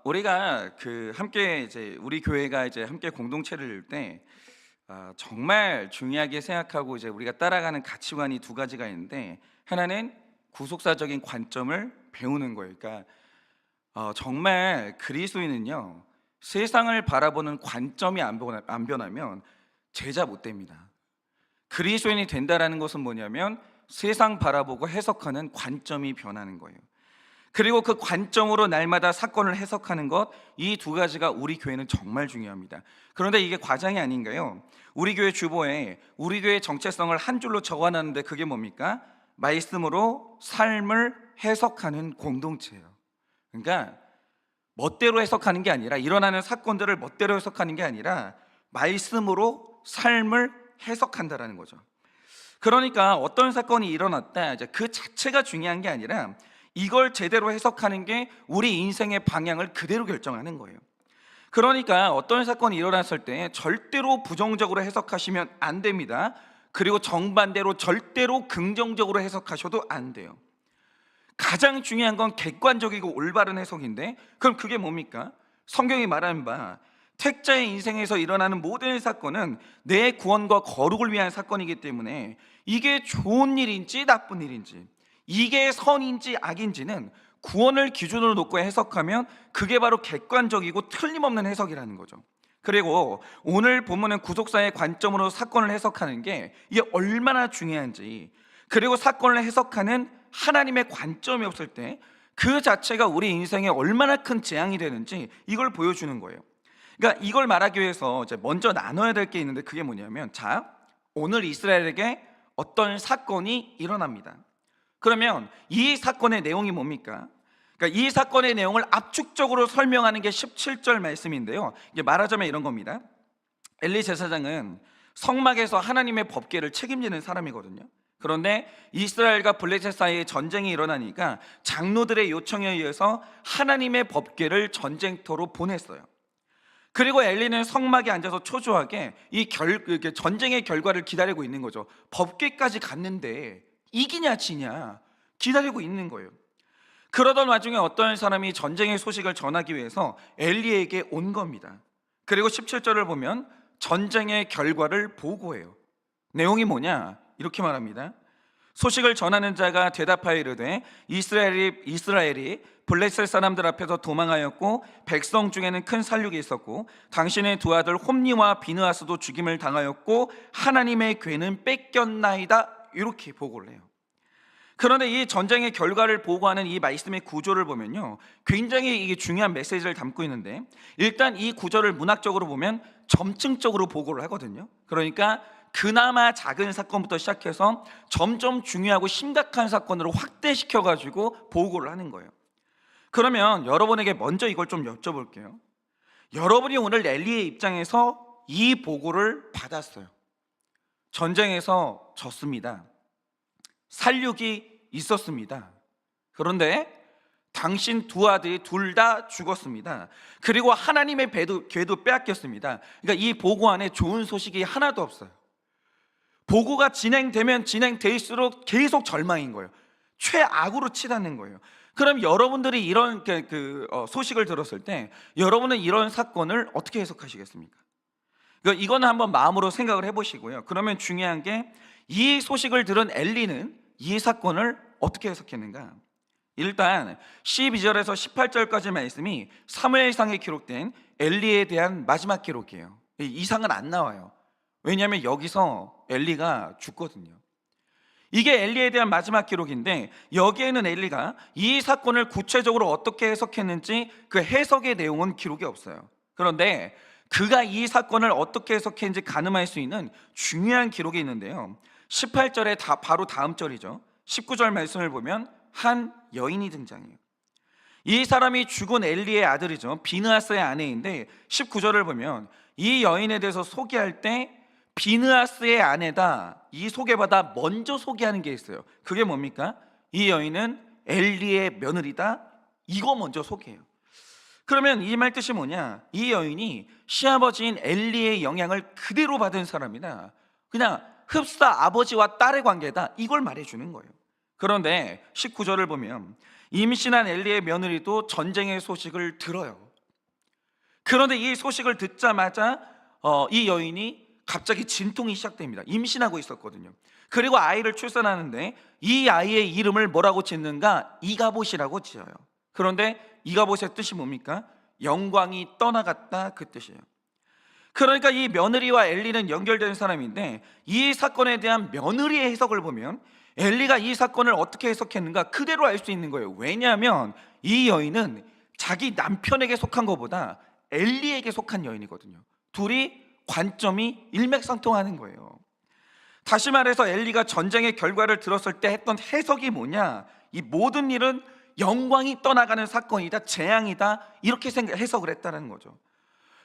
우리가 함께 이제 우리 교회가 이제 함께 공동체를 이룰 때 정말 중요하게 생각하고 이제 우리가 따라가는 가치관이 두 가지가 있는데, 하나는 구속사적인 관점을 배우는 거예요. 그러니까 정말 그리스도인은요, 세상을 바라보는 관점이 안 변하면 제자 못 됩니다. 그리스도인이 된다라는 것은 뭐냐면 세상 바라보고 해석하는 관점이 변하는 거예요. 그리고 그 관점으로 날마다 사건을 해석하는 것, 이 두 가지가 우리 교회는 정말 중요합니다. 그런데 이게 과장이 아닌가요? 우리 교회 주보에 우리 교회 정체성을 한 줄로 적어놨는데 그게 뭡니까? 말씀으로 삶을 해석하는 공동체예요. 그러니까 멋대로 해석하는 게 아니라, 일어나는 사건들을 멋대로 해석하는 게 아니라 말씀으로 삶을 해석한다라는 거죠. 그러니까 어떤 사건이 일어났다, 이제 그 자체가 중요한 게 아니라 이걸 제대로 해석하는 게 우리 인생의 방향을 그대로 결정하는 거예요. 그러니까 어떤 사건이 일어났을 때 절대로 부정적으로 해석하시면 안 됩니다. 그리고 정반대로 절대로 긍정적으로 해석하셔도 안 돼요. 가장 중요한 건 객관적이고 올바른 해석인데, 그럼 그게 뭡니까? 성경이 말하는 바 택자의 인생에서 일어나는 모든 사건은 내 구원과 거룩을 위한 사건이기 때문에 이게 좋은 일인지 나쁜 일인지, 이게 선인지 악인지는 구원을 기준으로 놓고 해석하면 그게 바로 객관적이고 틀림없는 해석이라는 거죠. 그리고 오늘 본문은 구속사의 관점으로 사건을 해석하는 게 이게 얼마나 중요한지, 그리고 사건을 해석하는 하나님의 관점이 없을 때 그 자체가 우리 인생에 얼마나 큰 재앙이 되는지, 이걸 보여주는 거예요. 그러니까 이걸 말하기 위해서 이제 먼저 나눠야 될 게 있는데, 그게 뭐냐면, 자, 오늘 이스라엘에게 어떤 사건이 일어납니다. 그러면 이 사건의 내용이 뭡니까? 그러니까 이 사건의 내용을 압축적으로 설명하는 게 17절 말씀인데요, 이게 말하자면 이런 겁니다. 엘리 제사장은 성막에서 하나님의 법궤를 책임지는 사람이거든요. 그런데 이스라엘과 블레셋 사이에 전쟁이 일어나니까 장로들의 요청에 의해서 하나님의 법궤를 전쟁터로 보냈어요. 그리고 엘리는 성막에 앉아서 초조하게 전쟁의 결과를 기다리고 있는 거죠. 법궤까지 갔는데 이기냐 지냐 기다리고 있는 거예요. 그러던 와중에 어떤 사람이 전쟁의 소식을 전하기 위해서 엘리에게 온 겁니다. 그리고 17절을 보면 전쟁의 결과를 보고해요. 내용이 뭐냐? 이렇게 말합니다. 소식을 전하는 자가 대답하여 이르되 이스라엘이 블레셋 사람들 앞에서 도망하였고 백성 중에는 큰 살육이 있었고 당신의 두 아들 홈니와 비느하스도 죽임을 당하였고 하나님의 궤는 뺏겼나이다, 이렇게 보고를 해요. 그런데 이 전쟁의 결과를 보고하는 이 말씀의 구조를 보면요, 굉장히 이게 중요한 메시지를 담고 있는데, 일단 이 구조를 문학적으로 보면 점층적으로 보고를 하거든요. 그러니까 그나마 작은 사건부터 시작해서 점점 중요하고 심각한 사건으로 확대시켜가지고 보고를 하는 거예요. 그러면 여러분에게 먼저 이걸 좀 여쭤볼게요. 여러분이 오늘 엘리의 입장에서 이 보고를 받았어요. 전쟁에서 졌습니다. 살육이 있었습니다. 그런데 당신 두 아들이 둘 다 죽었습니다. 그리고 하나님의 궤도 빼앗겼습니다. 그러니까 이 보고 안에 좋은 소식이 하나도 없어요. 보고가 진행되면 진행될수록 계속 절망인 거예요. 최악으로 치닫는 거예요. 그럼 여러분들이 이런 소식을 들었을 때 여러분은 이런 사건을 어떻게 해석하시겠습니까? 그러니까 이거는 한번 마음으로 생각을 해보시고요. 그러면 중요한 게, 이 소식을 들은 엘리는 이 사건을 어떻게 해석했는가? 일단 12절에서 18절까지 말씀이 사무엘상에 기록된 엘리에 대한 마지막 기록이에요. 이상은 안 나와요. 왜냐하면 여기서 엘리가 죽거든요. 이게 엘리에 대한 마지막 기록인데, 여기에는 엘리가 이 사건을 구체적으로 어떻게 해석했는지 그 해석의 내용은 기록이 없어요. 그런데 그가 이 사건을 어떻게 해석했는지 가늠할 수 있는 중요한 기록이 있는데요, 18절에 바로 다음 절이죠. 19절 말씀을 보면 한 여인이 등장해요. 이 사람이 죽은 엘리의 아들이죠. 비느하스의 아내인데 19절을 보면 이 여인에 대해서 소개할 때 비느하스의 아내다, 이 소개보다 먼저 소개하는 게 있어요. 그게 뭡니까? 이 여인은 엘리의 며느리다, 이거 먼저 소개해요. 그러면 이 말 뜻이 뭐냐? 이 여인이 시아버지인 엘리의 영향을 그대로 받은 사람이다, 그냥 흡사 아버지와 딸의 관계다, 이걸 말해주는 거예요. 그런데 19절을 보면 임신한 엘리의 며느리도 전쟁의 소식을 들어요. 그런데 이 소식을 듣자마자 이 여인이 갑자기 진통이 시작됩니다. 임신하고 있었거든요. 그리고 아이를 출산하는데 이 아이의 이름을 뭐라고 짓는가? 이가봇이라고 지어요. 그런데 이가봇의 뜻이 뭡니까? 영광이 떠나갔다, 그 뜻이에요. 그러니까 이 며느리와 엘리는 연결된 사람인데, 이 사건에 대한 며느리의 해석을 보면 엘리가 이 사건을 어떻게 해석했는가 그대로 알 수 있는 거예요. 왜냐하면 이 여인은 자기 남편에게 속한 것보다 엘리에게 속한 여인이거든요. 둘이 관점이 일맥상통하는 거예요. 다시 말해서 엘리가 전쟁의 결과를 들었을 때 했던 해석이 뭐냐? 이 모든 일은 영광이 떠나가는 사건이다, 재앙이다, 이렇게 해석을 했다는 거죠.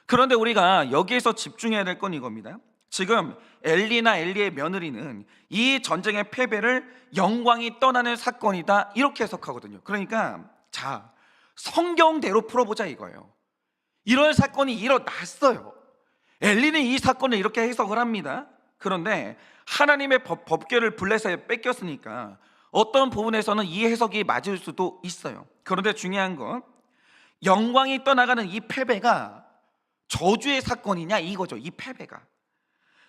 그런데 우리가 여기에서 집중해야 될 건 이겁니다. 지금 엘리나 엘리의 며느리는 이 전쟁의 패배를 영광이 떠나는 사건이다, 이렇게 해석하거든요. 그러니까 자, 성경대로 풀어보자 이거예요. 이런 사건이 일어났어요. 엘리는 이 사건을 이렇게 해석을 합니다. 그런데 하나님의 법궤를 블레셋에 뺏겼으니까 어떤 부분에서는 이 해석이 맞을 수도 있어요. 그런데 중요한 건 영광이 떠나가는 이 패배가 저주의 사건이냐 이거죠. 이 패배가.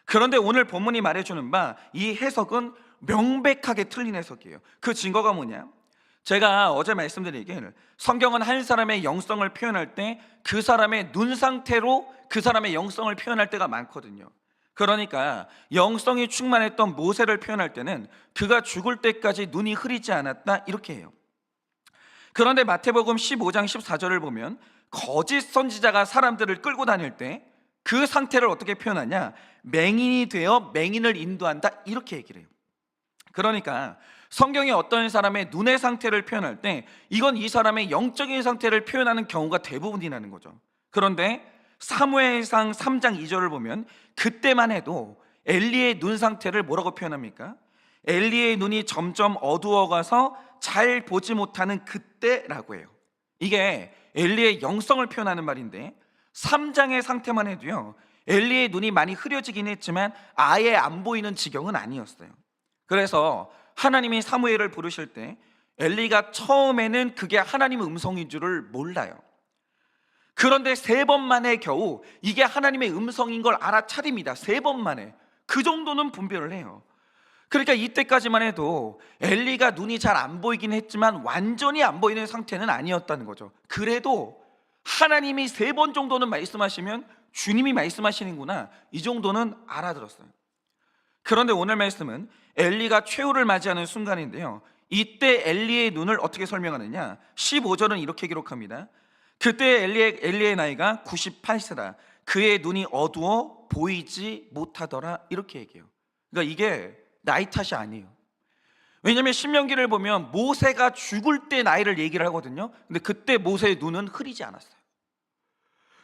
그런데 오늘 본문이 말해주는 바 이 해석은 명백하게 틀린 해석이에요. 그 증거가 뭐냐? 제가 어제 말씀드리길, 성경은 한 사람의 영성을 표현할 때 그 사람의 눈 상태로 그 사람의 영성을 표현할 때가 많거든요. 그러니까 영성이 충만했던 모세를 표현할 때는 그가 죽을 때까지 눈이 흐리지 않았다, 이렇게 해요. 그런데 마태복음 15장 14절을 보면 거짓 선지자가 사람들을 끌고 다닐 때 그 상태를 어떻게 표현하냐? 맹인이 되어 맹인을 인도한다, 이렇게 얘기를 해요. 그러니까 성경이 어떤 사람의 눈의 상태를 표현할 때 이건 이 사람의 영적인 상태를 표현하는 경우가 대부분이라는 거죠. 그런데 사무엘상 3장 2절을 보면 그때만 해도 엘리의 눈 상태를 뭐라고 표현합니까? 엘리의 눈이 점점 어두워가서 잘 보지 못하는 그때라고 해요. 이게 엘리의 영성을 표현하는 말인데 3장의 상태만 해도요, 엘리의 눈이 많이 흐려지긴 했지만 아예 안 보이는 지경은 아니었어요. 그래서 하나님이 사무엘을 부르실 때 엘리가 처음에는 그게 하나님의 음성인 줄을 몰라요. 그런데 3번 만에 겨우 이게 하나님의 음성인 걸 알아차립니다. 3번 만에. 그 정도는 분별을 해요. 그러니까 이때까지만 해도 엘리가 눈이 잘 안 보이긴 했지만 완전히 안 보이는 상태는 아니었다는 거죠. 그래도 하나님이 3번 정도는 말씀하시면 주님이 말씀하시는구나, 이 정도는 알아들었어요. 그런데 오늘 말씀은 엘리가 최후를 맞이하는 순간인데요, 이때 엘리의 눈을 어떻게 설명하느냐? 15절은 이렇게 기록합니다. 그때 엘리의 나이가 98세라 그의 눈이 어두워 보이지 못하더라, 이렇게 얘기해요. 그러니까 이게 나이 탓이 아니에요. 왜냐하면 신명기를 보면 모세가 죽을 때 나이를 얘기를 하거든요. 근데 그때 모세의 눈은 흐리지 않았어요.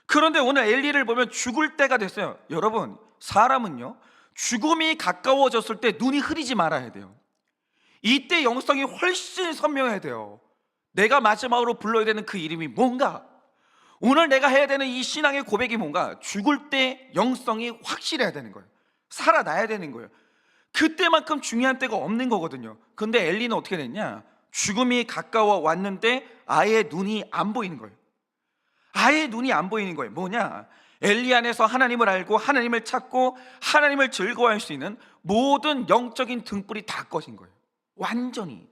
그런데 오늘 엘리를 보면 죽을 때가 됐어요. 여러분, 사람은요 죽음이 가까워졌을 때 눈이 흐리지 말아야 돼요. 이때 영성이 훨씬 선명해야 돼요. 내가 마지막으로 불러야 되는 그 이름이 뭔가, 오늘 내가 해야 되는 이 신앙의 고백이 뭔가, 죽을 때 영성이 확실해야 되는 거예요. 살아나야 되는 거예요. 그때만큼 중요한 때가 없는 거거든요. 근데 엘리는 어떻게 됐냐? 죽음이 가까워 왔는데 아예 눈이 안 보이는 거예요. 아예 눈이 안 보이는 거예요. 뭐냐? 엘리 안에서 하나님을 알고 하나님을 찾고 하나님을 즐거워할 수 있는 모든 영적인 등불이 다 꺼진 거예요. 완전히.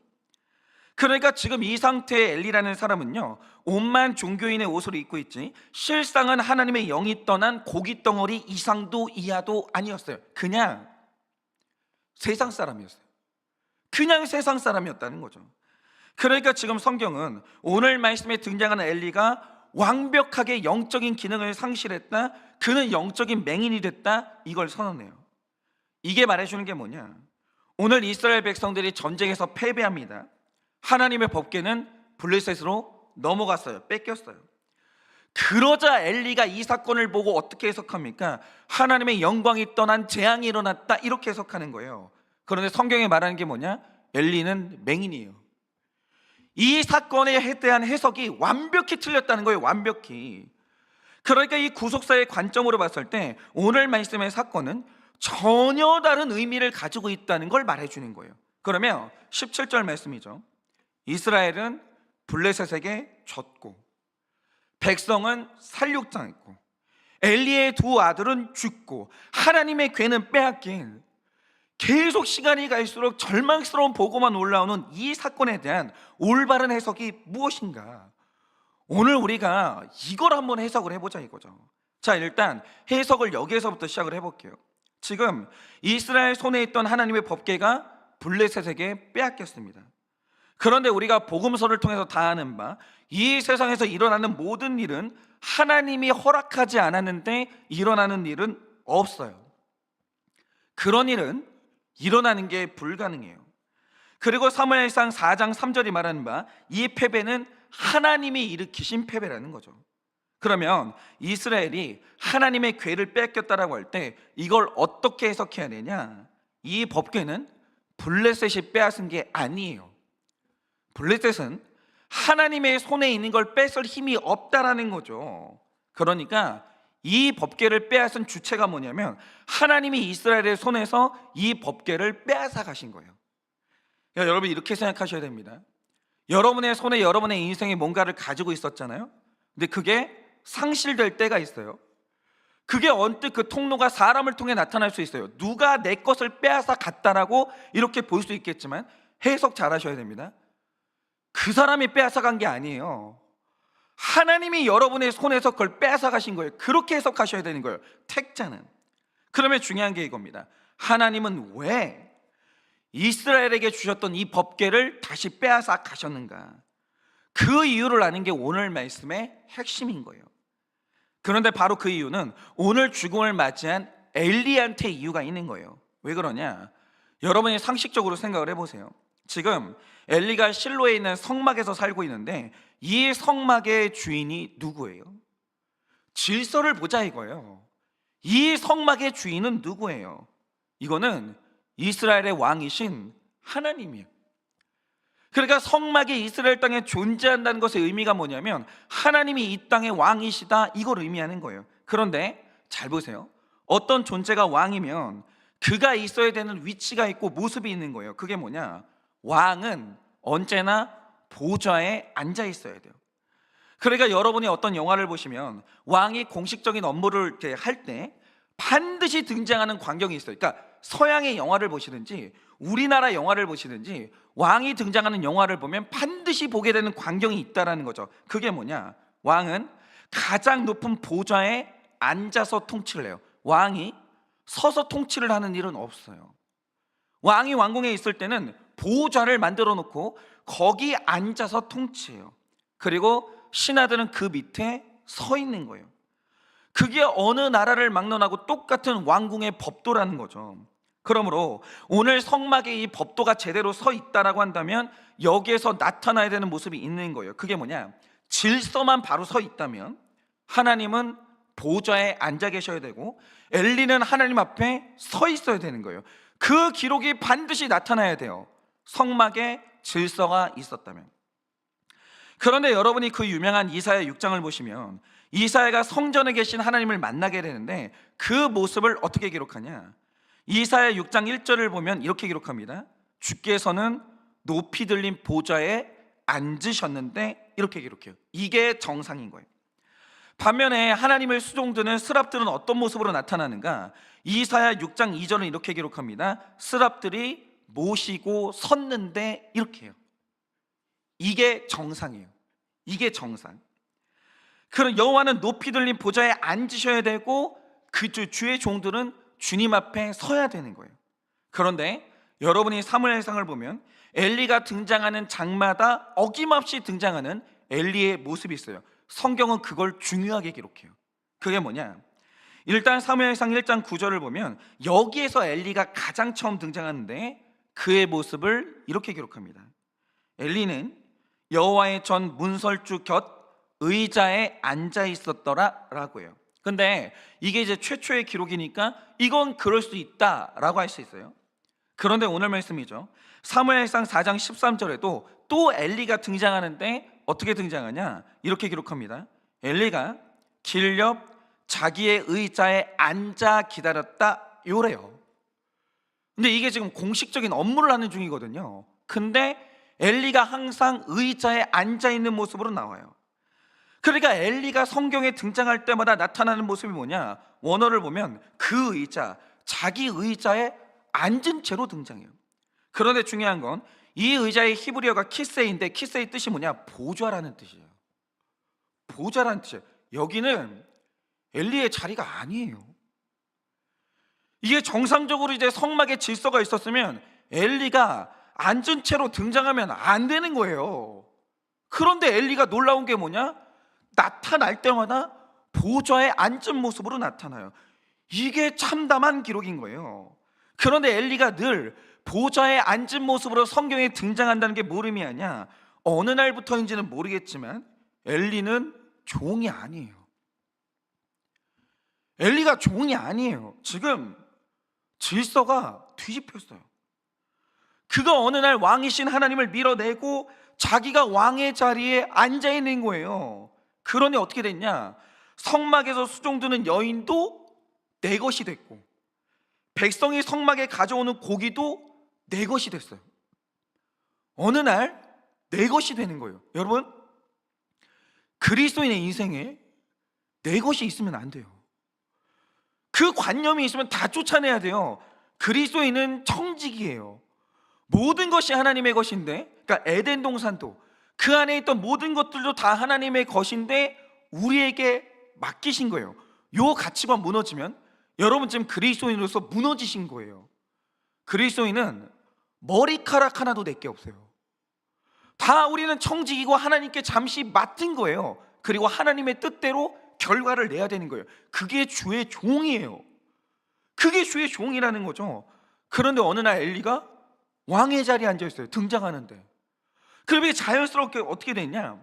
그러니까 지금 이 상태의 엘리라는 사람은요, 옷만 종교인의 옷을 입고 있지 실상은 하나님의 영이 떠난 고깃 덩어리 이상도 이하도 아니었어요. 그냥 세상 사람이었어요. 그냥 세상 사람이었다는 거죠. 그러니까 지금 성경은 오늘 말씀에 등장하는 엘리가 완벽하게 영적인 기능을 상실했다, 그는 영적인 맹인이 됐다, 이걸 선언해요. 이게 말해주는 게 뭐냐? 오늘 이스라엘 백성들이 전쟁에서 패배합니다. 하나님의 법궤는 블레셋으로 넘어갔어요. 뺏겼어요. 그러자 엘리가 이 사건을 보고 어떻게 해석합니까? 하나님의 영광이 떠난 재앙이 일어났다, 이렇게 해석하는 거예요. 그런데 성경에 말하는 게 뭐냐? 엘리는 맹인이에요. 이 사건에 대한 해석이 완벽히 틀렸다는 거예요. 완벽히. 그러니까 이 구속사의 관점으로 봤을 때 오늘 말씀의 사건은 전혀 다른 의미를 가지고 있다는 걸 말해주는 거예요. 그러면 17절 말씀이죠. 이스라엘은 블레셋에게 졌고 백성은 살육당했고 엘리의 두 아들은 죽고 하나님의 괴는 빼앗긴, 계속 시간이 갈수록 절망스러운 보고만 올라오는 이 사건에 대한 올바른 해석이 무엇인가? 오늘 우리가 이걸 한번 해석을 해보자 이거죠. 자, 일단 해석을 여기에서부터 시작을 해볼게요. 지금 이스라엘 손에 있던 하나님의 법궤가 블레셋에게 빼앗겼습니다. 그런데 우리가 복음서를 통해서 다 아는 바, 이 세상에서 일어나는 모든 일은 하나님이 허락하지 않았는데 일어나는 일은 없어요. 그런 일은 일어나는 게 불가능해요. 그리고 사무엘상 4장 3절이 말하는 바, 이 패배는 하나님이 일으키신 패배라는 거죠. 그러면 이스라엘이 하나님의 궤를 뺏겼다라고 할 때 이걸 어떻게 해석해야 되냐? 이 법궤는 블레셋이 빼앗은 게 아니에요. 블레셋은 하나님의 손에 있는 걸 뺏을 힘이 없다라는 거죠. 그러니까 이 법궤를 빼앗은 주체가 뭐냐면 하나님이 이스라엘의 손에서 이 법궤를 빼앗아 가신 거예요. 그러니까 여러분 이렇게 생각하셔야 됩니다. 여러분의 손에 여러분의 인생에 뭔가를 가지고 있었잖아요. 근데 그게 상실될 때가 있어요. 그게 언뜻 그 통로가 사람을 통해 나타날 수 있어요. 누가 내 것을 빼앗아 갔다라고 이렇게 볼 수 있겠지만 해석 잘 하셔야 됩니다. 그 사람이 빼앗아 간 게 아니에요. 하나님이 여러분의 손에서 그걸 빼앗아 가신 거예요. 그렇게 해석하셔야 되는 거예요, 택자는. 그러면 중요한 게 이겁니다. 하나님은 왜 이스라엘에게 주셨던 이 법궤를 다시 빼앗아 가셨는가? 그 이유를 아는 게 오늘 말씀의 핵심인 거예요. 그런데 바로 그 이유는 오늘 죽음을 맞이한 엘리한테 이유가 있는 거예요. 왜 그러냐? 여러분이 상식적으로 생각을 해보세요. 지금 엘리가 실로에 있는 성막에서 살고 있는데 이 성막의 주인이 누구예요? 질서를 보자 이거예요. 이 성막의 주인은 누구예요? 이거는 이스라엘의 왕이신 하나님이에요. 그러니까 성막이 이스라엘 땅에 존재한다는 것의 의미가 뭐냐면 하나님이 이 땅의 왕이시다, 이걸 의미하는 거예요. 그런데 잘 보세요. 어떤 존재가 왕이면 그가 있어야 되는 위치가 있고 모습이 있는 거예요. 그게 뭐냐? 왕은 언제나 보좌에 앉아 있어야 돼요. 그러니까 여러분이 어떤 영화를 보시면 왕이 공식적인 업무를 할 때 반드시 등장하는 광경이 있어요. 그러니까 서양의 영화를 보시든지 우리나라 영화를 보시든지 왕이 등장하는 영화를 보면 반드시 보게 되는 광경이 있다라는 거죠. 그게 뭐냐? 왕은 가장 높은 보좌에 앉아서 통치를 해요. 왕이 서서 통치를 하는 일은 없어요. 왕이 왕궁에 있을 때는 보좌를 만들어 놓고 거기 앉아서 통치해요. 그리고 신하들은 그 밑에 서 있는 거예요. 그게 어느 나라를 막론하고 똑같은 왕궁의 법도라는 거죠. 그러므로 오늘 성막에 이 법도가 제대로 서 있다라고 한다면 여기에서 나타나야 되는 모습이 있는 거예요. 그게 뭐냐? 질서만 바로 서 있다면 하나님은 보좌에 앉아 계셔야 되고 엘리는 하나님 앞에 서 있어야 되는 거예요. 그 기록이 반드시 나타나야 돼요. 성막에 질서가 있었다면. 그런데 여러분이 그 유명한 이사야 6장을 보시면 이사야가 성전에 계신 하나님을 만나게 되는데 그 모습을 어떻게 기록하냐? 이사야 6장 1절을 보면 이렇게 기록합니다. 주께서는 높이 들린 보좌에 앉으셨는데, 이렇게 기록해요. 이게 정상인 거예요. 반면에 하나님을 수종드는 스랍들은 어떤 모습으로 나타나는가? 이사야 6장 2절은 이렇게 기록합니다. 스랍들이 모시고 섰는데, 이렇게 해요. 이게 정상이에요. 이게 정상. 그럼 여호와는 높이 들린 보좌에 앉으셔야 되고 그 주의 종들은 주님 앞에 서야 되는 거예요. 그런데 여러분이 사무엘상을 보면 엘리가 등장하는 장마다 어김없이 등장하는 엘리의 모습이 있어요. 성경은 그걸 중요하게 기록해요. 그게 뭐냐? 일단 사무엘상 1장 9절을 보면 여기에서 엘리가 가장 처음 등장하는데 그의 모습을 이렇게 기록합니다. 엘리는 여호와의 전 문설주 곁 의자에 앉아 있었더라 라고 해요. 근데 이게 이제 최초의 기록이니까 이건 그럴 수 있다라고 할 수 있어요. 그런데 오늘 말씀이죠. 사무엘상 4장 13절에도 또 엘리가 등장하는데 어떻게 등장하냐? 이렇게 기록합니다. 엘리가 길 옆 자기의 의자에 앉아 기다렸다, 요래요. 근데 이게 지금 공식적인 업무를 하는 중이거든요. 근데 엘리가 항상 의자에 앉아 있는 모습으로 나와요. 그러니까 엘리가 성경에 등장할 때마다 나타나는 모습이 뭐냐? 원어를 보면 그 의자, 자기 의자에 앉은 채로 등장해요. 그런데 중요한 건 이 의자의 히브리어가 키세인데, 키세의 뜻이 뭐냐? 보좌라는 뜻이에요. 보좌라는 뜻이에요. 여기는 엘리의 자리가 아니에요. 이게 정상적으로 이제 성막에 질서가 있었으면 엘리가 앉은 채로 등장하면 안 되는 거예요. 그런데 엘리가 놀라운 게 뭐냐? 나타날 때마다 보좌에 앉은 모습으로 나타나요. 이게 참담한 기록인 거예요. 그런데 엘리가 늘 보좌에 앉은 모습으로 성경에 등장한다는 게 뭘 의미하냐? 어느 날부터인지는 모르겠지만 엘리는 종이 아니에요. 엘리가 종이 아니에요. 지금 질서가 뒤집혔어요. 그가 어느 날 왕이신 하나님을 밀어내고 자기가 왕의 자리에 앉아 있는 거예요. 그러니 어떻게 됐냐? 성막에서 수종드는 여인도 내 것이 됐고, 백성이 성막에 가져오는 고기도 내 것이 됐어요. 어느 날 내 것이 되는 거예요. 여러분, 그리스도인의 인생에 내 것이 있으면 안 돼요. 그 관념이 있으면 다 쫓아내야 돼요. 그리스도인은 청직이에요. 모든 것이 하나님의 것인데, 그러니까 에덴 동산도 그 안에 있던 모든 것들도 다 하나님의 것인데 우리에게 맡기신 거예요. 요 가치관 무너지면 여러분 지금 그리스도인으로서 무너지신 거예요. 그리스도인은 머리카락 하나도 내게 없어요. 다 우리는 청직이고 하나님께 잠시 맡은 거예요. 그리고 하나님의 뜻대로 결과를 내야 되는 거예요. 그게 주의 종이에요. 그게 주의 종이라는 거죠. 그런데 어느 날 엘리가 왕의 자리에 앉아 있어요. 등장하는데. 그러면 자연스럽게 어떻게 됐냐?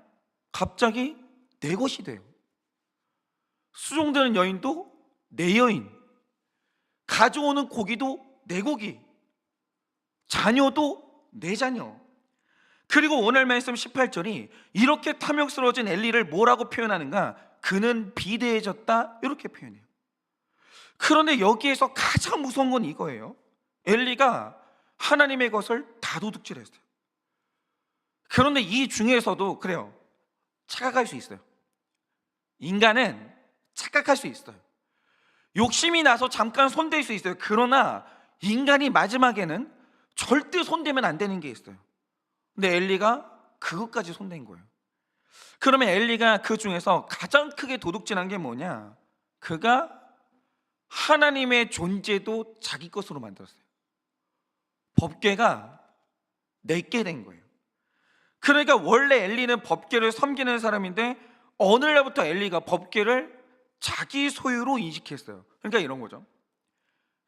갑자기 내 것이 돼요. 수종되는 여인도 내 여인, 가져오는 고기도 내 고기, 자녀도 내 자녀. 그리고 오늘 말씀 18절이 이렇게 탐욕스러워진 엘리를 뭐라고 표현하는가? 그는 비대해졌다, 이렇게 표현해요. 그런데 여기에서 가장 무서운 건 이거예요. 엘리가 하나님의 것을 다 도둑질했어요. 그런데 이 중에서도 그래요, 착각할 수 있어요. 인간은 착각할 수 있어요. 욕심이 나서 잠깐 손댈 수 있어요. 그러나 인간이 마지막에는 절대 손대면 안 되는 게 있어요. 근데 엘리가 그것까지 손댄 거예요. 그러면 엘리가 그 중에서 가장 크게 도둑질한 게 뭐냐? 그가 하나님의 존재도 자기 것으로 만들었어요. 법궤가 내게 된 거예요. 그러니까 원래 엘리는 법궤를 섬기는 사람인데 어느 날부터 엘리가 법궤를 자기 소유로 인식했어요. 그러니까 이런 거죠.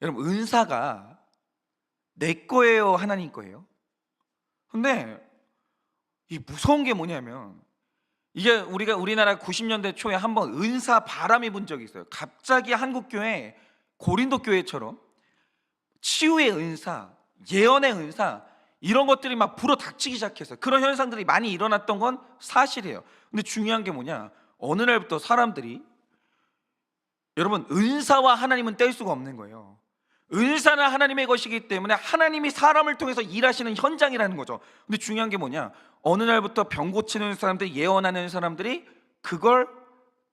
여러분, 은사가 내 거예요, 하나님 거예요? 근데 이 무서운 게 뭐냐면, 이게 우리나라 90년대 초에 한번 은사 바람이 분 적이 있어요. 갑자기 한국교회, 고린도 교회처럼 치유의 은사, 예언의 은사, 이런 것들이 막 불어닥치기 시작했어요. 그런 현상들이 많이 일어났던 건 사실이에요. 근데 중요한 게 뭐냐? 어느 날부터 사람들이, 여러분, 은사와 하나님은 뗄 수가 없는 거예요. 은사는 하나님의 것이기 때문에 하나님이 사람을 통해서 일하시는 현장이라는 거죠. 근데 중요한 게 뭐냐? 어느 날부터 병 고치는 사람들이, 예언하는 사람들이 그걸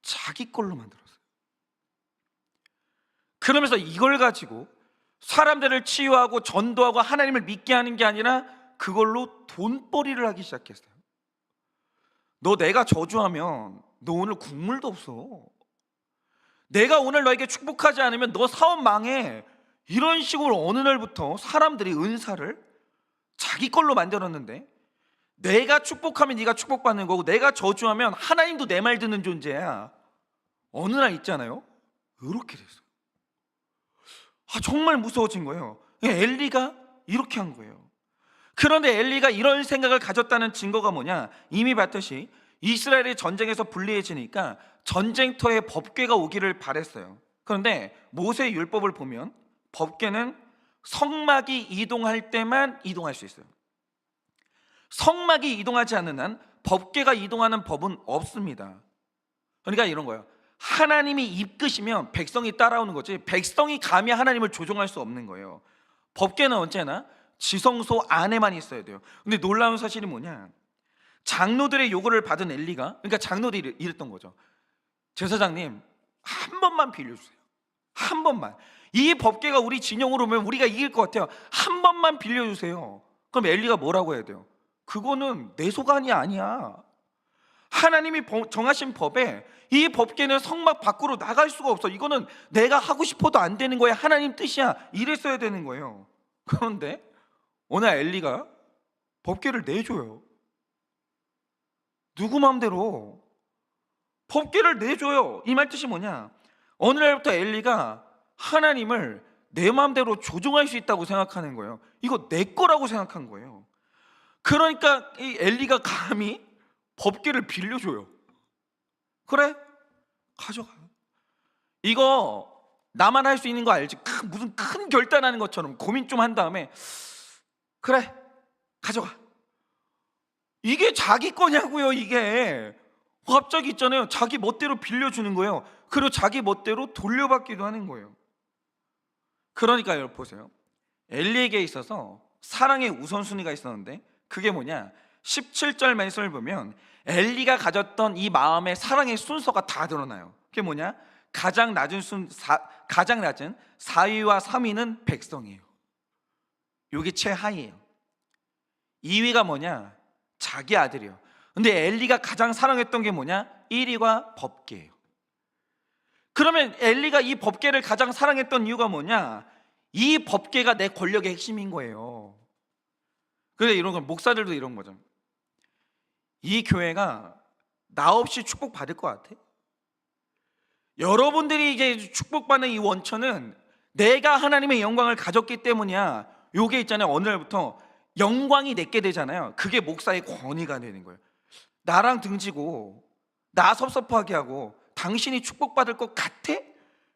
자기 걸로 만들었어요. 그러면서 이걸 가지고 사람들을 치유하고 전도하고 하나님을 믿게 하는 게 아니라 그걸로 돈벌이를 하기 시작했어요. 너 내가 저주하면 너 오늘 국물도 없어. 내가 오늘 너에게 축복하지 않으면 너 사업 망해. 이런 식으로 어느 날부터 사람들이 은사를 자기 걸로 만들었는데, 내가 축복하면 네가 축복받는 거고 내가 저주하면 하나님도 내 말 듣는 존재야. 어느 날 있잖아요, 이렇게 됐어요. 정말 무서워진 거예요. 엘리가 이렇게 한 거예요. 그런데 엘리가 이런 생각을 가졌다는 증거가 뭐냐? 이미 봤듯이 이스라엘이 전쟁에서 불리해지니까 전쟁터에 법궤가 오기를 바랬어요. 그런데 모세의 율법을 보면 법궤는 성막이 이동할 때만 이동할 수 있어요. 성막이 이동하지 않는 한 법궤가 이동하는 법은 없습니다. 그러니까 이런 거예요. 하나님이 이끄시면 백성이 따라오는 거지, 백성이 감히 하나님을 조종할 수 없는 거예요. 법궤는 언제나 지성소 안에만 있어야 돼요. 근데 놀라운 사실이 뭐냐, 장로들의 요구를 받은 엘리가, 그러니까 장로들이 이랬던 거죠. 제사장님, 한 번만 빌려주세요. 한 번만. 이 법궤가 우리 진영으로 오면 우리가 이길 것 같아요. 한 번만 빌려주세요. 그럼 엘리가 뭐라고 해야 돼요? 그거는 내 소관이 아니야. 하나님이 정하신 법에 이 법궤는 성막 밖으로 나갈 수가 없어. 이거는 내가 하고 싶어도 안 되는 거야. 하나님 뜻이야. 이랬어야 되는 거예요. 그런데 오늘 엘리가 법궤를 내줘요. 누구 마음대로 법궤를 내줘요. 이 말 뜻이 뭐냐, 어느 날부터 엘리가 하나님을 내 마음대로 조종할 수 있다고 생각하는 거예요. 이거 내 거라고 생각한 거예요. 그러니까 이 엘리가 감히 법궤를 빌려줘요. 그래, 가져가. 이거 나만 할 수 있는 거 알지? 무슨 큰 결단하는 것처럼 고민 좀 한 다음에 그래, 가져가. 이게 자기 거냐고요. 이게 갑자기 있잖아요, 자기 멋대로 빌려주는 거예요. 그리고 자기 멋대로 돌려받기도 하는 거예요. 그러니까 여러분 보세요, 엘리에게 있어서 사랑의 우선순위가 있었는데 그게 뭐냐, 17절 말씀을 보면 엘리가 가졌던 이 마음의 사랑의 순서가 다 드러나요. 그게 뭐냐, 가장 낮은 4위와 3위는 백성이에요. 이게 최하위예요. 2위가 뭐냐, 자기 아들이에요. 근데 엘리가 가장 사랑했던 게 뭐냐, 1위가 법궤예요. 그러면 엘리가 이 법궤를 가장 사랑했던 이유가 뭐냐, 이 법궤가 내 권력의 핵심인 거예요. 그래서 이런 건 목사들도 이런 거죠. 이 교회가 나 없이 축복받을 것 같아? 여러분들이 이제 축복받는 이 원천은 내가 하나님의 영광을 가졌기 때문이야. 요게 있잖아요, 어느 날부터 영광이 내게 되잖아요. 그게 목사의 권위가 되는 거예요. 나랑 등지고 나 섭섭하게 하고 당신이 축복받을 것 같아?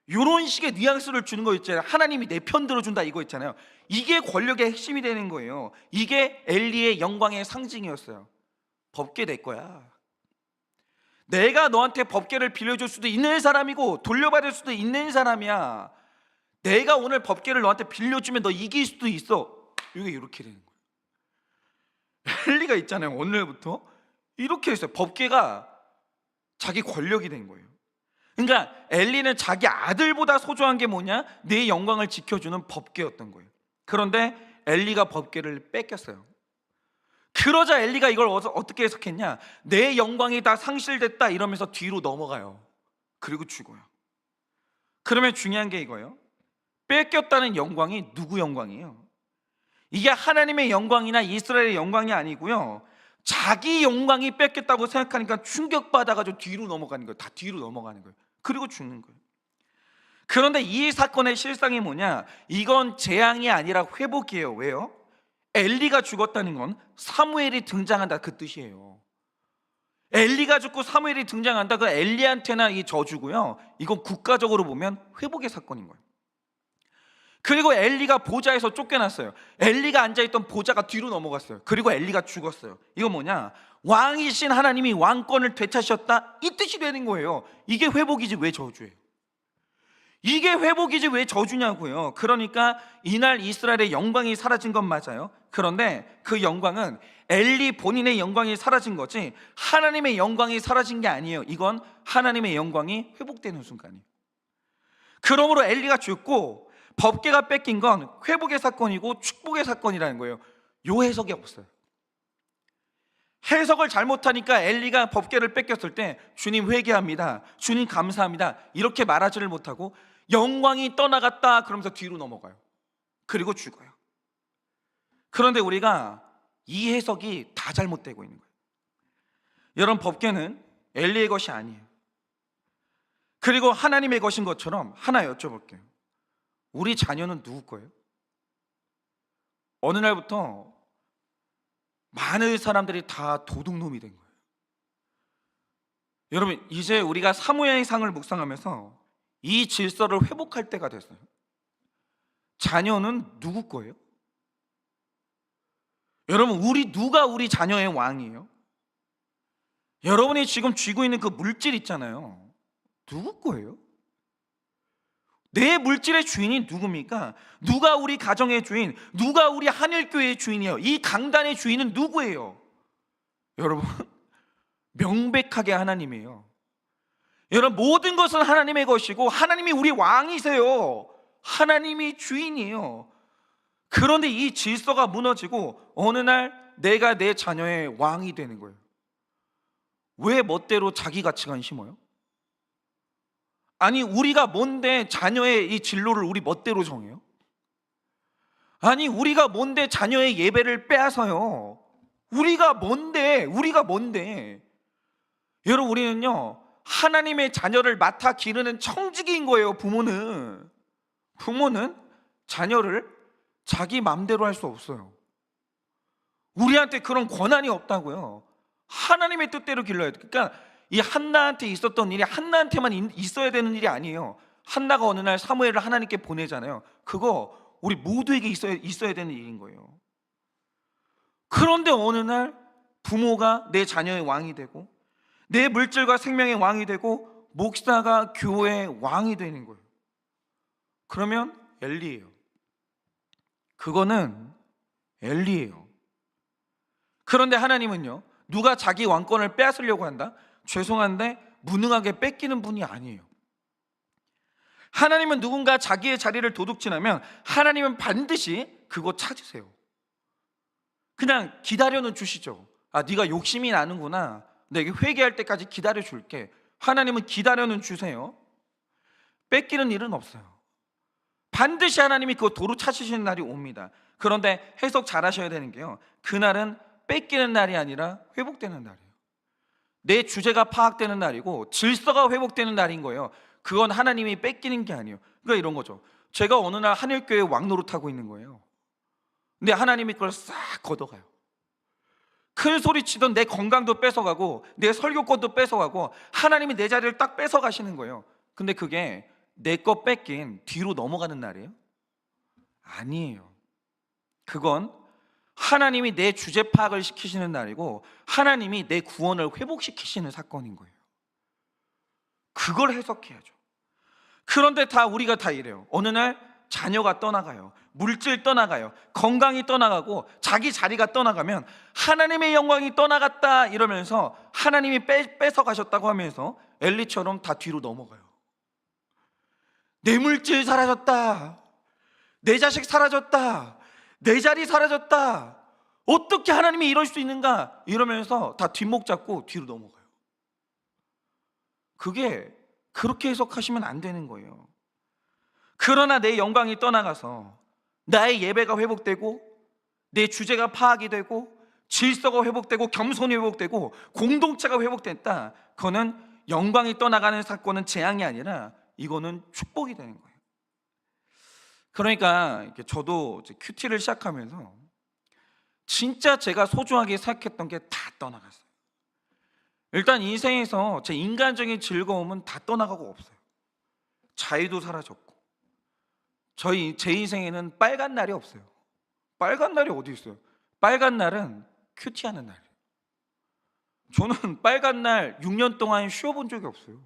이런 식의 뉘앙스를 주는 거 있잖아요. 하나님이 내 편 들어준다 이거 있잖아요. 이게 권력의 핵심이 되는 거예요. 이게 엘리의 영광의 상징이었어요. 법궤 내 거야. 내가 너한테 법궤를 빌려줄 수도 있는 사람이고 돌려받을 수도 있는 사람이야. 내가 오늘 법궤를 너한테 빌려주면 너 이길 수도 있어. 이게 이렇게 되는 거예요. 엘리가 있잖아요, 오늘부터 이렇게 했어요. 법궤가 자기 권력이 된 거예요. 그러니까 엘리는 자기 아들보다 소중한 게 뭐냐, 내 영광을 지켜주는 법궤였던 거예요. 그런데 엘리가 법궤를 뺏겼어요. 그러자 엘리가 이걸 어떻게 해석했냐, 내 영광이 다 상실됐다 이러면서 뒤로 넘어가요. 그리고 죽어요. 그러면 중요한 게 이거예요. 뺏겼다는 영광이 누구 영광이에요? 이게 하나님의 영광이나 이스라엘의 영광이 아니고요, 자기 영광이 뺏겼다고 생각하니까 충격받아가지고 뒤로 넘어가는 거예요. 다 뒤로 넘어가는 거예요. 그리고 죽는 거예요. 그런데 이 사건의 실상이 뭐냐, 이건 재앙이 아니라 회복이에요. 왜요? 엘리가 죽었다는 건 사무엘이 등장한다 그 뜻이에요. 엘리가 죽고 사무엘이 등장한다, 그 엘리한테나 이 저주고요, 이건 국가적으로 보면 회복의 사건인 거예요. 그리고 엘리가 보좌에서 쫓겨났어요. 엘리가 앉아있던 보좌가 뒤로 넘어갔어요. 그리고 엘리가 죽었어요. 이거 뭐냐, 왕이신 하나님이 왕권을 되찾으셨다 이 뜻이 되는 거예요. 이게 회복이지 왜 저주예요? 이게 회복이지 왜 저주냐고요. 그러니까 이날 이스라엘의 영광이 사라진 건 맞아요. 그런데 그 영광은 엘리 본인의 영광이 사라진 거지 하나님의 영광이 사라진 게 아니에요. 이건 하나님의 영광이 회복되는 순간이에요. 그러므로 엘리가 죽고 법궤가 뺏긴 건 회복의 사건이고 축복의 사건이라는 거예요. 요 해석이 없어요. 해석을 잘못하니까 엘리가 법궤를 뺏겼을 때 주님 회개합니다, 주님 감사합니다 이렇게 말하지를 못하고 영광이 떠나갔다 그러면서 뒤로 넘어가요. 그리고 죽어요. 그런데 우리가 이 해석이 다 잘못되고 있는 거예요. 여러분, 법궤는 엘리의 것이 아니에요. 그리고 하나님의 것인 것처럼 하나 여쭤볼게요. 우리 자녀는 누구 거예요? 어느 날부터 많은 사람들이 다 도둑놈이 된 거예요. 여러분, 이제 우리가 사무엘의 상을 묵상하면서 이 질서를 회복할 때가 됐어요. 자녀는 누구 거예요? 여러분, 누가 우리 자녀의 왕이에요? 여러분이 지금 쥐고 있는 그 물질 있잖아요, 누구 거예요? 내 물질의 주인이 누굽니까? 누가 우리 가정의 주인, 누가 우리 한일교회의 주인이에요? 이 강단의 주인은 누구예요? 여러분, 명백하게 하나님이에요. 여러분, 모든 것은 하나님의 것이고 하나님이 우리 왕이세요. 하나님이 주인이에요. 그런데 이 질서가 무너지고 어느 날 내가 내 자녀의 왕이 되는 거예요. 왜 멋대로 자기 가치관 심어요? 아니, 우리가 뭔데 자녀의 이 진로를 우리 멋대로 정해요? 아니, 우리가 뭔데 자녀의 예배를 빼앗아요? 우리가 뭔데? 여러분, 우리는요, 하나님의 자녀를 맡아 기르는 청지기인 거예요. 부모는 자녀를 자기 마음대로 할 수 없어요. 우리한테 그런 권한이 없다고요. 하나님의 뜻대로 길러야 돼. 그러니까 이 한나한테 있었던 일이 한나한테만 있어야 되는 일이 아니에요. 한나가 어느 날 사무엘을 하나님께 보내잖아요. 그거 우리 모두에게 있어야 되는 일인 거예요. 그런데 어느 날 부모가 내 자녀의 왕이 되고 내 물질과 생명의 왕이 되고 목사가 교회의 왕이 되는 거예요. 그러면 엘리예요. 그거는 엘리예요. 그런데 하나님은요, 누가 자기 왕권을 빼앗으려고 한다? 죄송한데 무능하게 뺏기는 분이 아니에요. 하나님은 누군가 자기의 자리를 도둑질하면 하나님은 반드시 그거 찾으세요. 그냥 기다려는 주시죠. 아, 네가 욕심이 나는구나, 내게 회개할 때까지 기다려 줄게. 하나님은 기다려는 주세요. 뺏기는 일은 없어요. 반드시 하나님이 그거 도로 찾으시는 날이 옵니다. 그런데 해석 잘 하셔야 되는 게요, 그날은 뺏기는 날이 아니라 회복되는 날이에요. 내 주제가 파악되는 날이고 질서가 회복되는 날인 거예요. 그건 하나님이 뺏기는 게 아니에요. 그러니까 이런 거죠. 제가 어느 날 한일교회 왕노릇하고 있는 거예요. 근데 하나님이 그걸 싹 걷어가요. 큰 소리 치던 내 건강도 뺏어가고 내 설교권도 뺏어가고 하나님이 내 자리를 딱 뺏어가시는 거예요. 근데 그게 내 거 뺏긴 뒤로 넘어가는 날이에요? 아니에요. 그건 하나님이 내 주제 파악을 시키시는 날이고 하나님이 내 구원을 회복시키시는 사건인 거예요. 그걸 해석해야죠. 그런데 우리가 다 이래요. 어느 날 자녀가 떠나가요. 물질 떠나가요. 건강이 떠나가고 자기 자리가 떠나가면 하나님의 영광이 떠나갔다 이러면서 하나님이 뺏어가셨다고 하면서 엘리처럼 다 뒤로 넘어가요. 내 물질 사라졌다, 내 자식 사라졌다, 내 자리 사라졌다, 어떻게 하나님이 이럴 수 있는가 이러면서 다 뒷목 잡고 뒤로 넘어가요. 그게 그렇게 해석하시면 안 되는 거예요. 그러나 내 영광이 떠나가서 나의 예배가 회복되고 내 주제가 파악이 되고 질서가 회복되고 겸손이 회복되고 공동체가 회복됐다, 그거는 영광이 떠나가는 사건은 재앙이 아니라 이거는 축복이 되는 거예요. 그러니까 저도 큐티를 시작하면서 진짜 제가 소중하게 생각했던 게 다 떠나갔어요. 일단 인생에서 제 인간적인 즐거움은 다 떠나가고 없어요. 자유도 사라졌고 제 인생에는 빨간 날이 없어요. 빨간 날이 어디 있어요? 빨간 날은 큐티하는 날이에요. 저는 빨간 날 6년 동안 쉬어본 적이 없어요.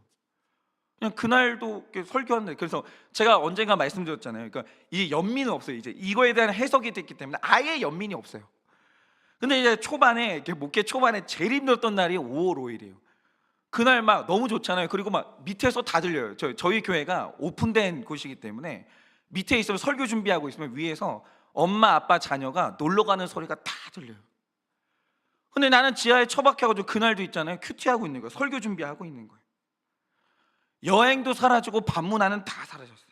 그냥 그날도 설교하는 날. 그래서 제가 언젠가 말씀드렸잖아요. 그러니까 이 연민은 없어요. 이제 이거에 대한 해석이 됐기 때문에 아예 연민이 없어요. 근데 이제 목회 초반에 제일 힘들었던 날이 5월 5일이에요. 그날 막 너무 좋잖아요. 그리고 막 밑에서 다 들려요. 저희 교회가 오픈된 곳이기 때문에 밑에 있으면 설교 준비하고 있으면 위에서 엄마 아빠 자녀가 놀러 가는 소리가 다 들려요. 근데 나는 지하에 처박혀가지고 그날도 있잖아요, 큐티하고 있는 거예요. 설교 준비하고 있는 거예요. 여행도 사라지고 반문화는 다 사라졌어요.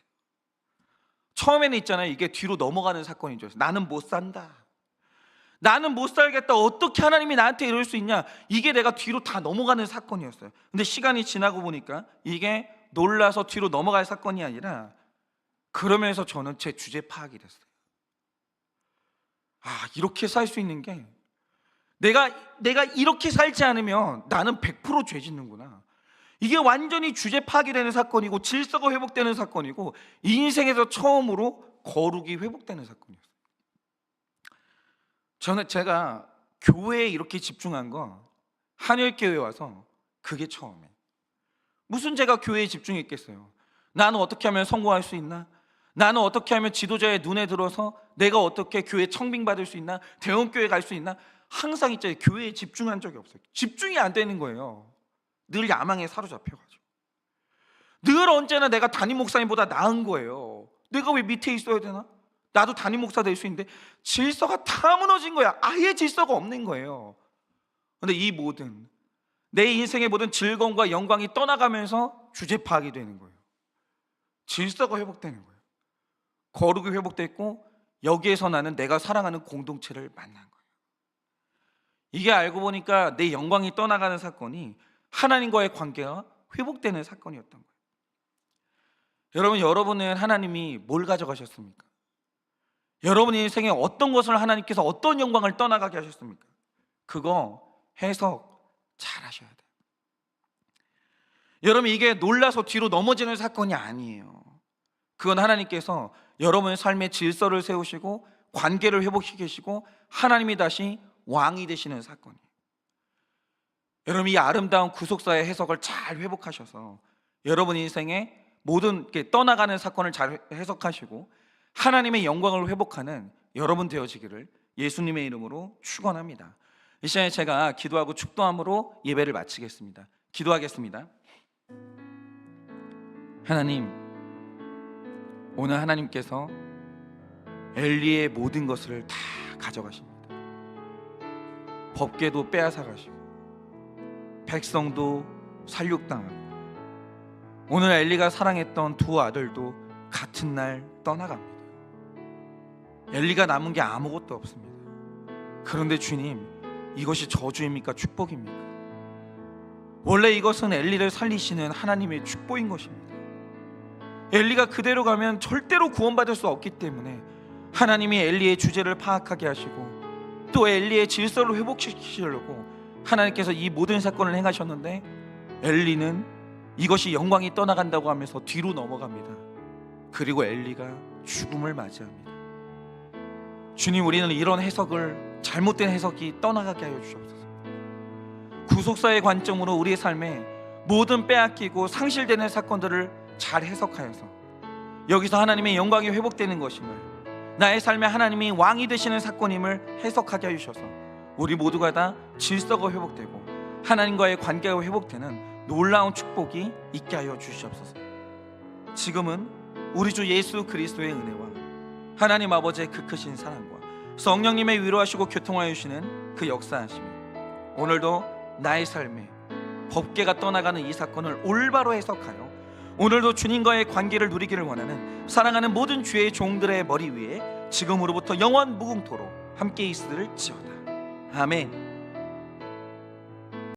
처음에는 있잖아요, 이게 뒤로 넘어가는 사건이죠. 나는 못 산다, 나는 못 살겠다, 어떻게 하나님이 나한테 이럴 수 있냐, 이게 내가 뒤로 다 넘어가는 사건이었어요. 근데 시간이 지나고 보니까 이게 놀라서 뒤로 넘어갈 사건이 아니라 그러면서 저는 제 주제 파악이 됐어요. 아, 이렇게 살 수 있는 게 내가 이렇게 살지 않으면 나는 100% 죄 짓는구나. 이게 완전히 주제 파악이 되는 사건이고 질서가 회복되는 사건이고 인생에서 처음으로 거룩이 회복되는 사건이었어요. 제가 교회에 이렇게 집중한 건 한일교회 와서 그게 처음이에요. 무슨 제가 교회에 집중했겠어요. 나는 어떻게 하면 성공할 수 있나? 나는 어떻게 하면 지도자의 눈에 들어서 내가 어떻게 교회 청빙받을 수 있나? 대형교회 갈 수 있나? 항상 있잖아요. 교회에 집중한 적이 없어요. 집중이 안 되는 거예요. 늘 야망에 사로잡혀가지고. 늘 언제나 내가 담임 목사님보다 나은 거예요. 내가 왜 밑에 있어야 되나? 나도 담임 목사 될 수 있는데 질서가 다 무너진 거야. 아예 질서가 없는 거예요. 근데 이 모든 내 인생의 모든 즐거움과 영광이 떠나가면서 주제 파악이 되는 거예요. 질서가 회복되는 거예요. 거룩이 회복됐고 여기에서 나는 내가 사랑하는 공동체를 만난 거예요. 이게 알고 보니까 내 영광이 떠나가는 사건이 하나님과의 관계가 회복되는 사건이었던 거예요. 여러분, 여러분은 하나님이 뭘 가져가셨습니까? 여러분 인생에 어떤 것을 하나님께서 어떤 영광을 떠나가게 하셨습니까? 그거 해석 잘 하셔야 돼요. 여러분, 이게 놀라서 뒤로 넘어지는 사건이 아니에요. 그건 하나님께서 여러분의 삶의 질서를 세우시고 관계를 회복시키시고 하나님이 다시 왕이 되시는 사건이에요. 여러분, 이 아름다운 구속사의 해석을 잘 회복하셔서 여러분 인생의 모든 떠나가는 사건을 잘 해석하시고 하나님의 영광을 회복하는 여러분 되어지기를 예수님의 이름으로 축원합니다. 이 시간에 제가 기도하고 축도함으로 예배를 마치겠습니다. 기도하겠습니다. 하나님, 오늘 하나님께서 엘리의 모든 것을 다 가져가십니다. 법궤도 빼앗아 가시고 백성도 살육당하고 오늘 엘리가 사랑했던 두 아들도 같은 날 떠나갑니다. 엘리가 남은 게 아무것도 없습니다. 그런데 주님, 이것이 저주입니까? 축복입니까? 원래 이것은 엘리를 살리시는 하나님의 축복인 것입니다. 엘리가 그대로 가면 절대로 구원받을 수 없기 때문에 하나님이 엘리의 주제를 파악하게 하시고 또 엘리의 질서를 회복시키시려고 하나님께서 이 모든 사건을 행하셨는데 엘리는 이것이 영광이 떠나간다고 하면서 뒤로 넘어갑니다. 그리고 엘리가 죽음을 맞이합니다. 주님, 우리는 이런 해석을, 잘못된 해석이 떠나가게 하여 주옵소서. 구속사의 관점으로 우리의 삶에 모든 빼앗기고 상실되는 사건들을 잘 해석하여서 여기서 하나님의 영광이 회복되는 것임을, 나의 삶에 하나님이 왕이 되시는 사건임을 해석하게 해주셔서 우리 모두가 다 질서가 회복되고 하나님과의 관계가 회복되는 놀라운 축복이 있게 하여 주시옵소서. 지금은 우리 주 예수 그리스도의 은혜와 하나님 아버지의 그 크신 사랑과 성령님의 위로하시고 교통하여 주시는 그 역사하심이 오늘도 나의 삶에 법궤가 떠나가는 이 사건을 올바로 해석하여 오늘도 주님과의 관계를 누리기를 원하는 사랑하는 모든 주의 종들의 머리 위에 지금으로부터 영원 무궁토록 함께 있으리지어다. 아멘.